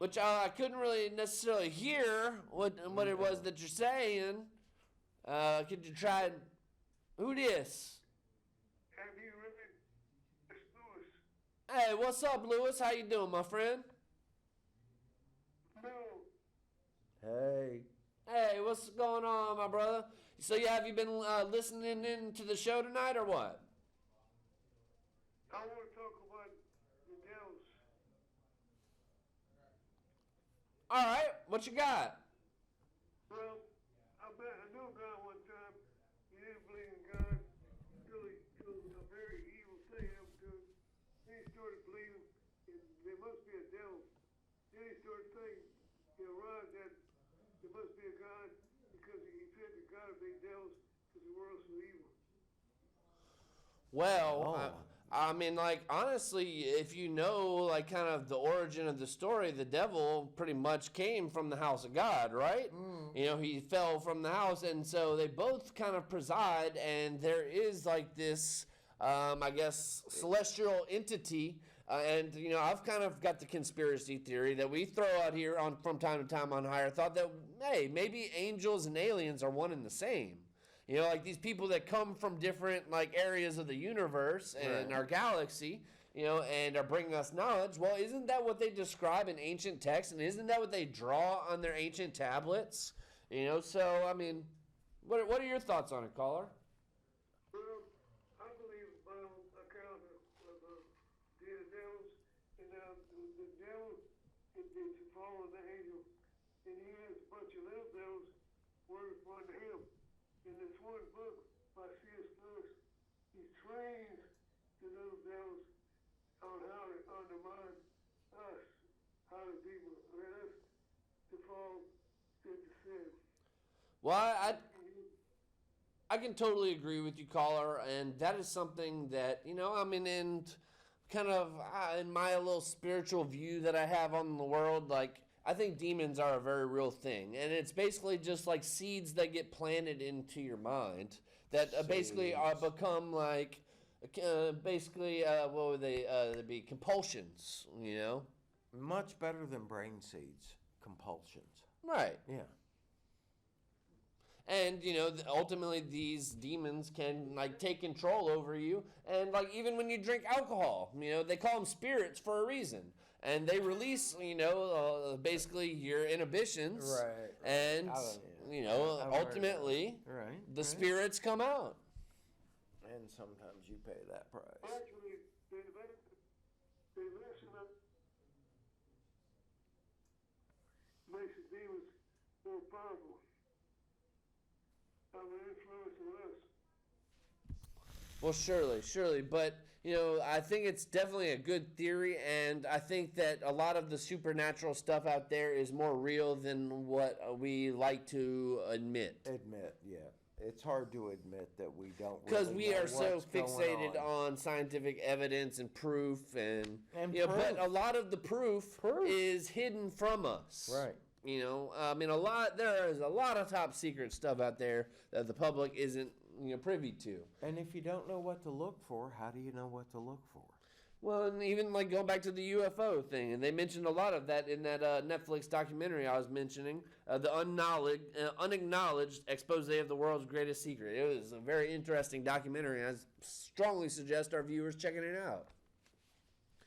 which I couldn't really necessarily hear what it was that you're saying. Could you try? Who this? Have you really, Miss Lewis? Hey, what's up, Lewis? How you doing, my friend? No, Hey. Hey, what's going on, my brother? So, yeah, have you been listening in to the show tonight or what? I want to talk about the Dells. All right, what you got? Well, I knew a guy one time. He didn't believe in God. Really, it was a very evil thing happened to him. Then he started believing there must be a devil. Then he started thinking, he arrived at there must be a God because he said the God of big devils because the world's so evil. Well, I mean, like, honestly, if you know, like, kind of the origin of the story, the devil pretty much came from the house of God, right? You know, he fell from the house, and so they both kind of preside, and there is, like, this, I guess, celestial entity. And, you know, I've kind of got the conspiracy theory that we throw out here on from time to time on Higher Thought that, hey, maybe angels and aliens are one and the same. You know, like these people that come from different, like, areas of the universe and Right. our galaxy, you know, and are bringing us knowledge. Well, isn't that what they describe in ancient texts? And isn't that what they draw on their ancient tablets? You know, so, I mean, what are your thoughts on it, caller? Well, I believe the Bible account of the devils, and now the devil is fallen the angel, and he has a bunch of little devils working under him. In this one book by C.S. Lewis, he trains the little devils on how to undermine us, how to be let us to fall into sin. Well, I can totally agree with you, caller, and that is something that, you know, I mean, in kind of in my little spiritual view that I have on the world, like, I think demons are a very real thing, and it's basically just like seeds that get planted into your mind that basically become like, what would they be? Compulsions, you know? Much better than brain seeds. Compulsions. Right. Yeah. And, you know, ultimately these demons can, like, take control over you. And, like, even when you drink alcohol, you know, they call them spirits for a reason. And they release, you know, basically your inhibitions. Right. And, you know, I've heard ultimately, Right. the spirits come out. And sometimes you pay that price. Actually, they listen up, makes the demons more powerful. Have an influence on us. Well, surely. But, you know, I think it's definitely a good theory, and I think that a lot of the supernatural stuff out there is more real than what we like to admit. Yeah. It's hard to admit that we don't Because really we know are so what's going fixated on scientific evidence and proof, and And but proof. a lot of the proof is hidden from us. Right. You know, I mean, there is a lot of top secret stuff out there that the public isn't, you know, privy to. And if you don't know what to look for, how do you know what to look for? Well, and even like going back to the UFO thing, and they mentioned a lot of that in that Netflix documentary I was mentioning, the unacknowledged expose of the world's greatest secret. It was a very interesting documentary, and I strongly suggest our viewers checking it out.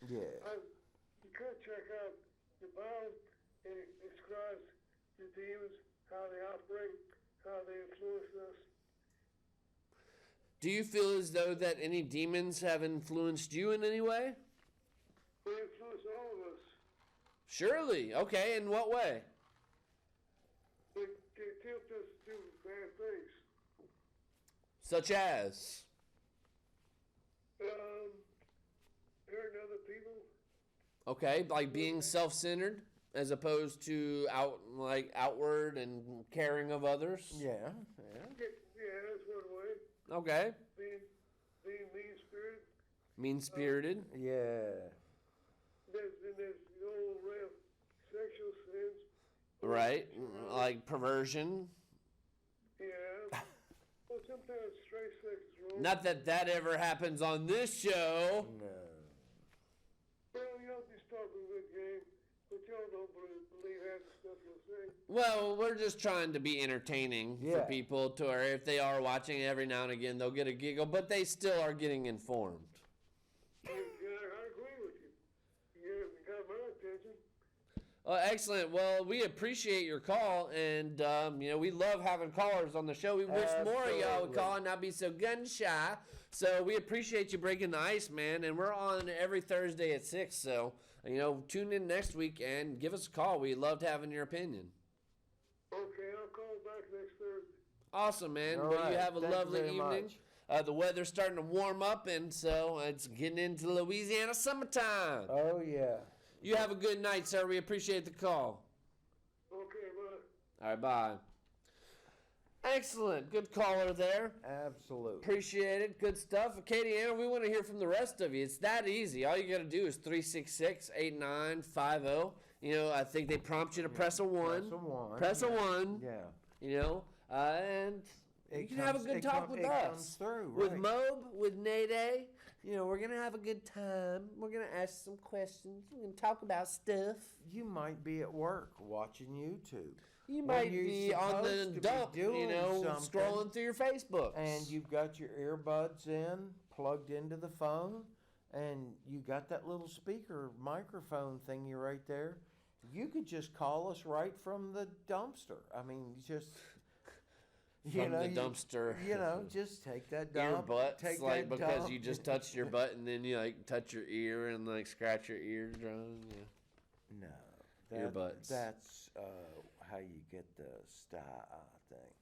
Yeah. You could check out the Bible, and it describes the demons, how they operate, how they influence us. Do you feel as though that any demons have influenced you in any way? They influence all of us. Surely. Okay, in what way? They tempt us to do bad things. Such as? Hurting other people. Okay, like being self-centered as opposed to outward and caring of others? Yeah. Yeah, that's one way. Okay. Being mean-spirited. Mean-spirited? Yeah. There's the old array of sexual sins. Right. Like perversion. Yeah. Well, sometimes straight sex is wrong. Not that ever happens on this show. No. Well, y'all just talk a good game, but y'all don't believe say? Well, we're just trying to be entertaining for Yeah. people to where if they are watching every now and again, they'll get a giggle, but they still are getting informed. Yeah, I agree with you. You got my attention. Excellent. Well, we appreciate your call, and we love having callers on the show. We wish more of y'all would Absolutely. call and not be so gun shy. So we appreciate you breaking the ice, man. And we're on every Thursday at 6. So tune in next week and give us a call. We loved having your opinion. Okay, I'll call back next Thursday. Awesome, man. All Well, you right. have a Thank you lovely very evening. The weather's starting to warm up, and so it's getting into Louisiana summertime. Oh, yeah. You have a good night, sir. We appreciate the call. Okay, bye. All right, bye. Excellent. Good caller there. Absolutely. Appreciate it. Good stuff. Katie Ann, we want to hear from the rest of you. It's that easy. All you got to do is 366-8950. I think they prompt you to press a 1. Press a 1. Press a 1. Yeah. And you can have a good talk with it us. comes through, With right. Mob, with Nayday. We're going to have a good time. We're going to ask some questions. We're going to talk about stuff. You might be at work watching YouTube. You When might you're be on the supposed to be dump, doing something, scrolling through your Facebook. And you've got your earbuds in, plugged into the phone, and you got that little speaker microphone thingy right there. You could just call us right from the dumpster. I mean, just From the dumpster. Just take that Ear dump. butts, take like that because dump. you just touched your butt and then you touch your ear and scratch your eardrum. Yeah. No, Earbuds. That's how you get the style thing.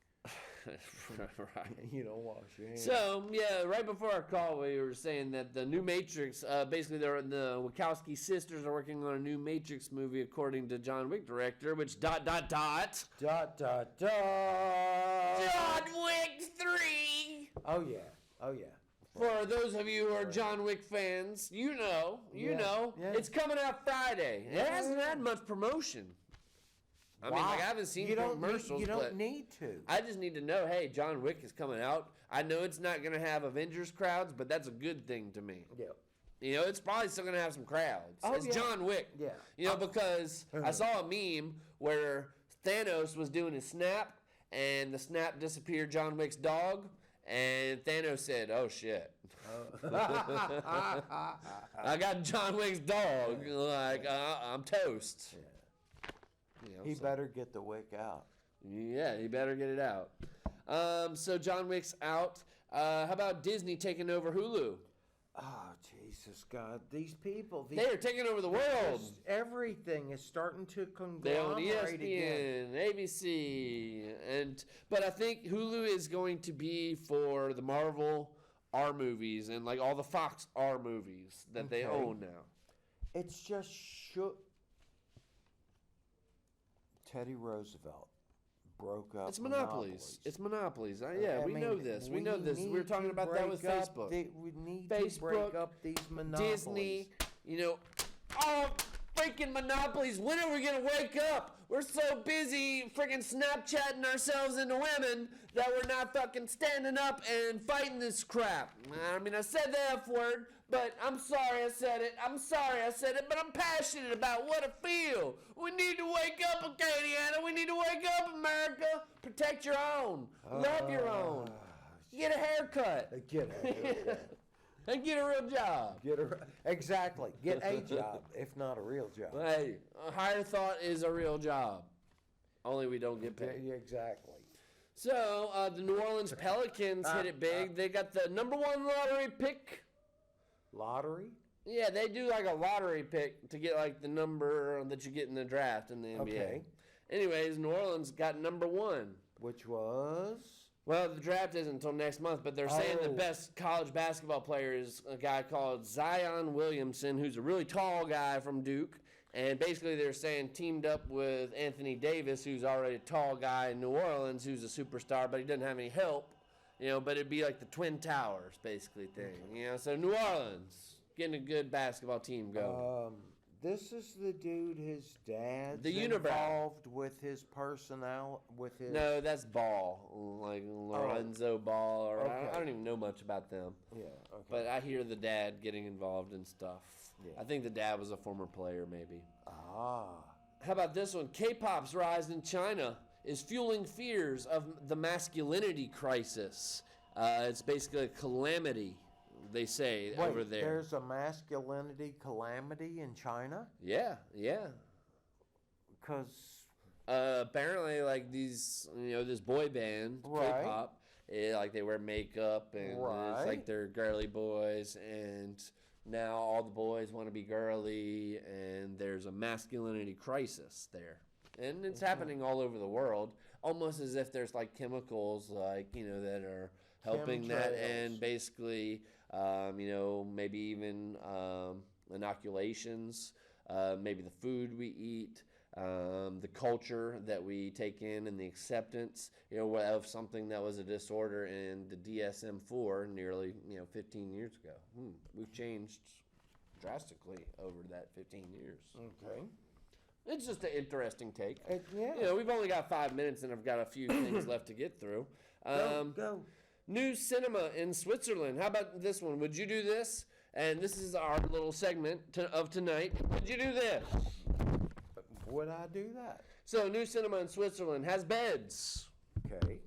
Right. You don't wash your hands. So right before our call, we were saying that the new Matrix, basically, the Wachowski sisters are working on a new Matrix movie, according to John Wick director. Which ... Dot, dot, dot. John Wick 3. Oh yeah. Oh yeah. For those of you who are John Wick fans, you know, Yeah. it's coming out Friday. It hasn't had much promotion. I mean, I haven't seen commercials, You but don't need to. I just need to know, hey, John Wick is coming out. I know it's not going to have Avengers crowds, but that's a good thing to me. Yeah. It's probably still going to have some crowds. Oh, It's yeah. John Wick. Yeah. Because I saw a meme where Thanos was doing his snap, and the snap disappeared John Wick's dog, and Thanos said, oh, shit. I got John Wick's dog. I'm toast. He better get the wick out. Yeah, he better get it out. So John Wick's out. How about Disney taking over Hulu? Oh, Jesus God. These people. They are taking over the world. Everything is starting to They own conglomerate again. ESPN, ABC, but I think Hulu is going to be for the Marvel R movies and all the Fox R movies that they Okay. own now. It's just Teddy Roosevelt broke up. It's monopolies. It's monopolies. I We mean, know this. We know this. We were need talking to about that with break up Facebook. we need Facebook, to break up these monopolies. Disney, freaking monopolies. When are we going to wake up? We're so busy freaking Snapchatting ourselves into women that we're not fucking standing up and fighting this crap. I mean, I said the F word, but I'm sorry I said it. But I'm passionate about what I feel. We need to wake up, Acadiana. We need to wake up, America. Protect your own. Love your own. Get a haircut. Get a haircut. And get a real job. Exactly. Get a job, if not a real job. Hey, a higher thought is a real job. Only we don't get paid. Yeah, exactly. So, the New Orleans Pelicans hit it big. They got the number 1 lottery pick. Lottery? Yeah, they do a lottery pick to get the number that you get in the draft in the NBA. Okay. Anyways, New Orleans got number 1. Which was? Well, the draft isn't until next month, but they're saying the Oh. best college basketball player is a guy called Zion Williamson, who's a really tall guy from Duke. And basically they're saying teamed up with Anthony Davis, who's already a tall guy in New Orleans, who's a superstar, but he doesn't have any help. But it'd be like the Twin Towers, basically, thing. So New Orleans, getting a good basketball team going. This is the dude, his dad's The unibrow. involved with his personnel, with his... No, that's Ball, Lorenzo Ball. Or Okay. I don't even know much about them. Yeah, okay. But I hear the dad getting involved in stuff. Yeah. I think the dad was a former player, maybe. Ah. How about this one? K-pop's rise in China is fueling fears of the masculinity crisis. It's basically a calamity, they say, Wait, over there. there's a masculinity calamity in China? Yeah. Because, Apparently, like these, this boy band, Right. K-pop, like they wear makeup and it's Right. like they're girly boys, and now all the boys want to be girly, and there's a masculinity crisis there. And it's happening all over the world, almost as if there's like chemicals, like, that are helping that, Chemtrails. and basically, maybe even inoculations, maybe the food we eat, the culture that we take in, and the acceptance, of something that was a disorder in the DSM-4 nearly, 15 years ago. We've changed drastically over that 15 years. okay. It's just an interesting take. Yeah. We've only got 5 minutes, and I've got a few things left to get through. Go. New cinema in Switzerland. How about this one? Would you do this? And this is our little segment of tonight. Would you do this? Would I do that? So, new cinema in Switzerland has beds. Okay.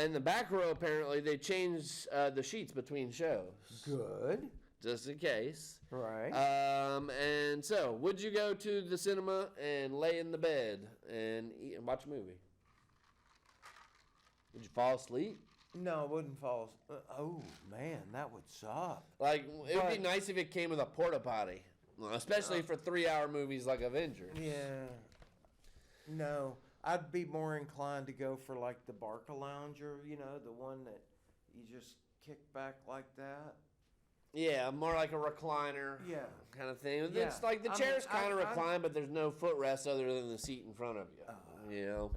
In the back row, apparently, they changed the sheets between shows. Good. Just in case. Right. And so, would you go to the cinema and lay in the bed and eat and watch a movie? Would you fall asleep? No, I wouldn't fall. Oh, man, that would suck. Like, it would be But- nice if it came with a porta potty. Well, especially for 3-hour movies like Avengers. Yeah. No, I'd be more inclined to go for like the Barca Lounger, the one that you just kick back like that. Yeah, more like a recliner Yeah. kind of thing. Yeah. It's like the I mean, chair's kind of I- reclined, but there's no footrest other than the seat in front of you.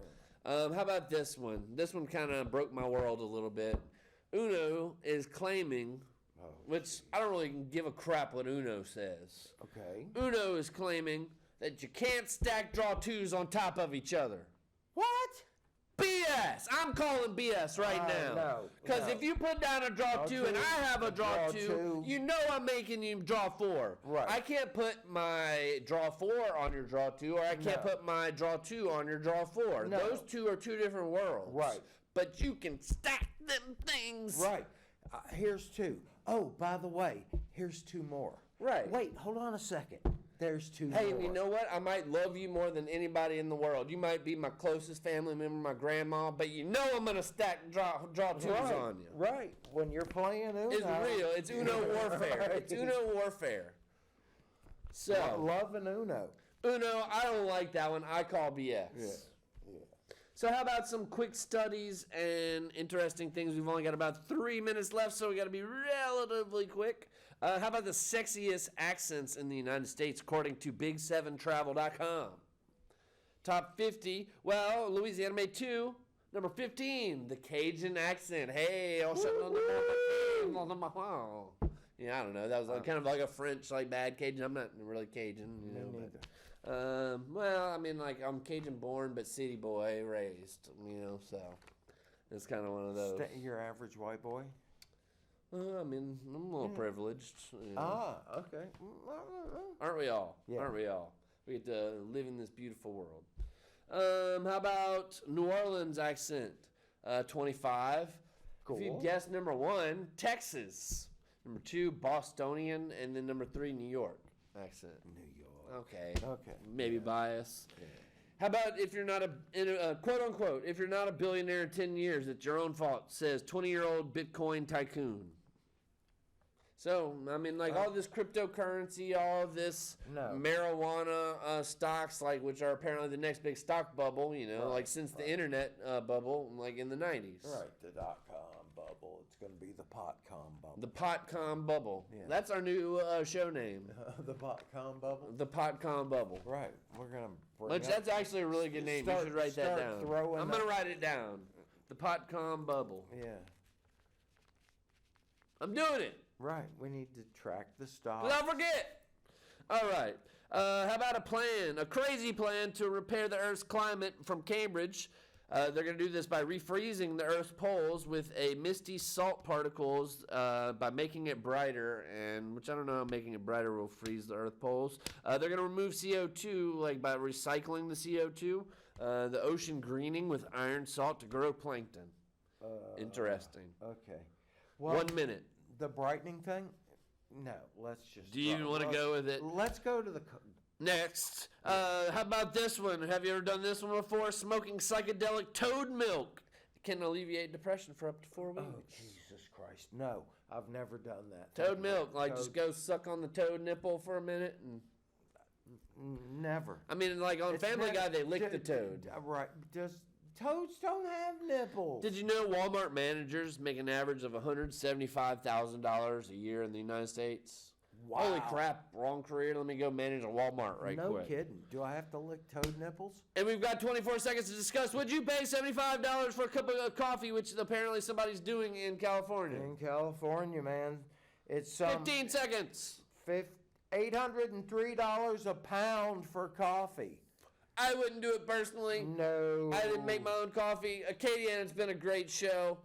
How about this one? This one kind of broke my world a little bit. Uno is claiming, which I don't really give a crap what Uno says. Okay. Uno is claiming that you can't stack draw twos on top of each other. What? BS! I'm calling BS right now. No, Because no. if you put down a draw Draw two and two, I have a draw draw two, two. you know I'm making you draw four. Right. I can't put my draw four on your draw two, or I can't No. put my draw two on your draw four. No. Those two are two different worlds. Right. But you can stack them things. Right. Here's two. Oh, by the way, here's two more. Right. Wait, hold on a second. There's two Hey, more. you know what? I might love you more than anybody in the world. You might be my closest family member, my grandma, but you know I'm gonna stack draw twos Right, on you. right. When you're playing Uno. It's real. It's Uno warfare. Right. It's Uno warfare. So, Loving Uno. Uno, I don't like that one. I call BS. Yeah. So how about some quick studies and interesting things? We've only got about 3 minutes left, so we got to be relatively quick. How about the sexiest accents in the United States, according to Big7Travel.com? Top 50. Well, Louisiana made 2. Number 15, the Cajun accent. Hey, all sitting on the mountain. Yeah, I don't know. That was like, kind of like a French, like bad Cajun. I'm not really Cajun, Me but, neither. well, I mean, like I'm Cajun born, but city boy raised. So it's kind of one of those. Your average white boy? I mean, I'm a little privileged. Okay. Aren't we all? Yeah. Aren't we all? We get to live in this beautiful world. How about New Orleans accent? 25. Cool. If you guess number 1, Texas. Number 2, Bostonian, and then number 3, New York accent. New York. Okay. Okay. Maybe bias. How about if you're not a quote unquote, if you're not a billionaire in 10 years, it's your own fault, says 20-year-old Bitcoin tycoon. So, I mean, like all this cryptocurrency, all of this No. marijuana stocks, like which are apparently the next big stock bubble, Right, like since the internet bubble, like in the 90s. Right, the dot-com bubble. It's going to be the pot-com bubble. The Potcom bubble. Yeah. That's our new show name. The pot-com bubble? The Potcom bubble. Right. We're going to bring Which up- that's actually a really good name. You should write that start down. throwing I'm going to up- write it down. The Potcom bubble. Yeah. I'm doing it. Right. We need to track the stock. Because I'll forget. All right. How about a crazy plan to repair the Earth's climate from Cambridge? They're going to do this by refreezing the Earth's poles with a misty salt particles by making it brighter, and which I don't know how making it brighter will freeze the Earth poles. They're going to remove CO2 like by recycling the CO2. The ocean greening with iron salt to grow plankton. Interesting. Okay. Well, 1 minute. the brightening thing? No, let's just. Do you even want to go with it? Let's go to the. Next, how about this one? Have you ever done this one before? Smoking psychedelic toad milk can alleviate depression for up to 4 weeks. Oh, Jesus Christ. No, I've never done that. Toad milk, like Toad- just go suck on the toad nipple for a minute. And Never. I mean, like on It's Family never- Guy, they lick the toad. Right. Just toads don't have nipples. Did you know Walmart managers make an average of $175,000 a year in the United States? Wow. Holy crap, wrong career. Let me go manage a Walmart right no quick. kidding. Do I have to lick toad nipples? And we've got 24 seconds to discuss. Would you pay $75 for a cup of coffee, which apparently somebody's doing in California? In California, man, it's 15 seconds. $803 a pound for coffee. I wouldn't do it personally. No. I didn't make my own coffee. Katie, and it's been a great show.